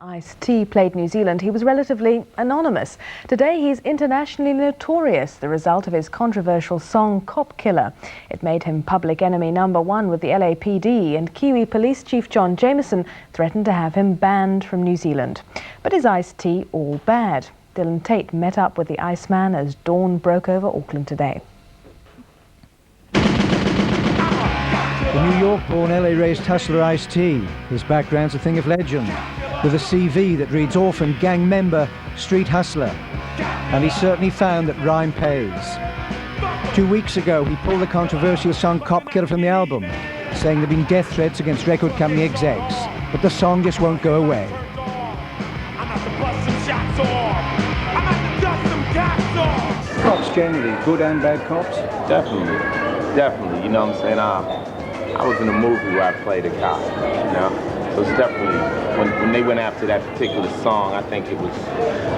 Ice-T played New Zealand, he was relatively anonymous. Today he's internationally notorious, the result of his controversial song Cop Killer. It made him public enemy #1 with the LAPD, and Kiwi Police Chief John Jameson threatened to have him banned from New Zealand. But is Ice-T all bad? Dylan Taite met up with the Iceman as dawn broke over Auckland today. The New York-born LA-raised hustler Ice-T. His background's a thing of legend, with a CV that reads orphan, gang member, street hustler. And he certainly found that rhyme pays. 2 weeks ago, he pulled the controversial song Cop Killer from the album, saying there have been death threats against record company execs, but the song just won't go away. Cops generally, good and bad cops? Definitely, you know what I'm saying? I was in a movie where I played a cop, you know? So it's definitely, when they went after that particular song, I think it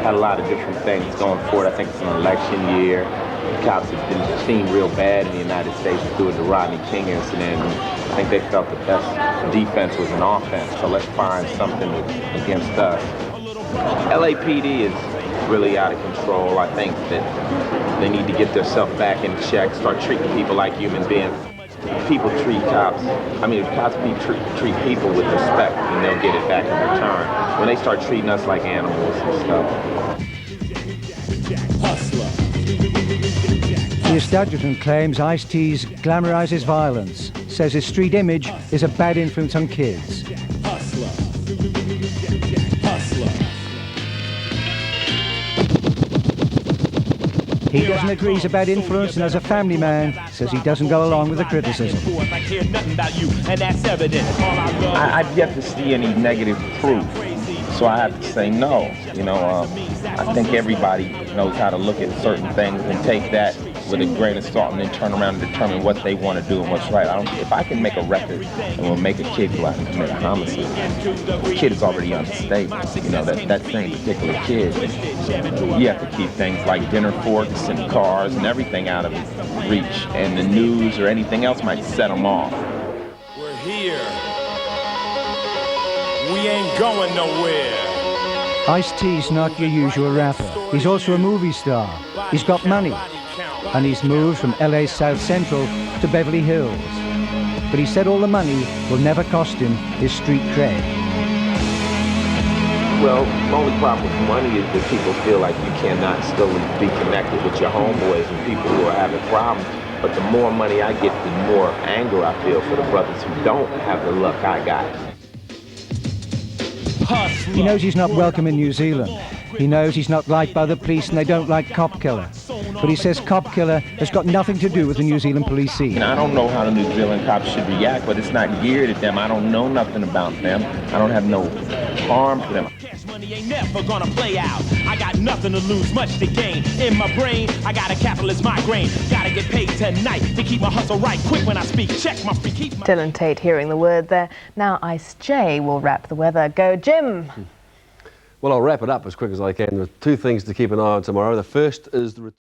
had a lot of different things going for it. I think it's an election year. The cops have been seen real bad in the United States due to the Rodney King incident. And I think they felt the best defense was an offense, so let's find something against us. LAPD is really out of control. I think that they need to get themselves back in check, start treating people like human beings. People treat cops, cops treat people with respect, and they'll get it back in return. When they start treating us like animals and stuff. The establishment claims Ice-T's glamorizes violence, says his street image is a bad influence on kids. He doesn't agree he's a bad influence, and as a family man, says he doesn't go along with the criticism. I've yet to see any negative proof, so I have to say no. You know, I think everybody knows how to look at certain things and take that with a grain of salt and then turn around and determine what they want to do and what's right. If I can make a record and will make a kid go out and commit a homicide, the kid is already unstable. You know, that same particular kid, you have to keep things like dinner forks and cars and everything out of reach, and the news or anything else might set them off. We're here. We ain't going nowhere. Ice-T's not your usual rapper. He's also a movie star. He's got money. And he's moved from LA's South Central to Beverly Hills. But he said all the money will never cost him his street cred. Well, the only problem with money is that people feel like you cannot still be connected with your homeboys and people who are having problems. But the more money I get, the more anger I feel for the brothers who don't have the luck I got. He knows he's not welcome in New Zealand. He knows he's not liked by the police and they don't like Cop Killer. But he says Cop Killer has got nothing to do with the New Zealand police scene. I don't know how the New Zealand cops should react, but it's not geared at them. I don't know nothing about them. I don't have no harm for them. Money ain't never gonna play out. I got nothing to lose, much to gain. In my brain, I got a capitalist migraine. Gotta get paid tonight to keep my hustle right. Quick when I speak, check my free keep. Dylan Taite hearing the word there. Now Ice J will wrap the weather. Go, Jim. Well, I'll wrap it up as quick as I can. There are two things to keep an eye on tomorrow. The first is the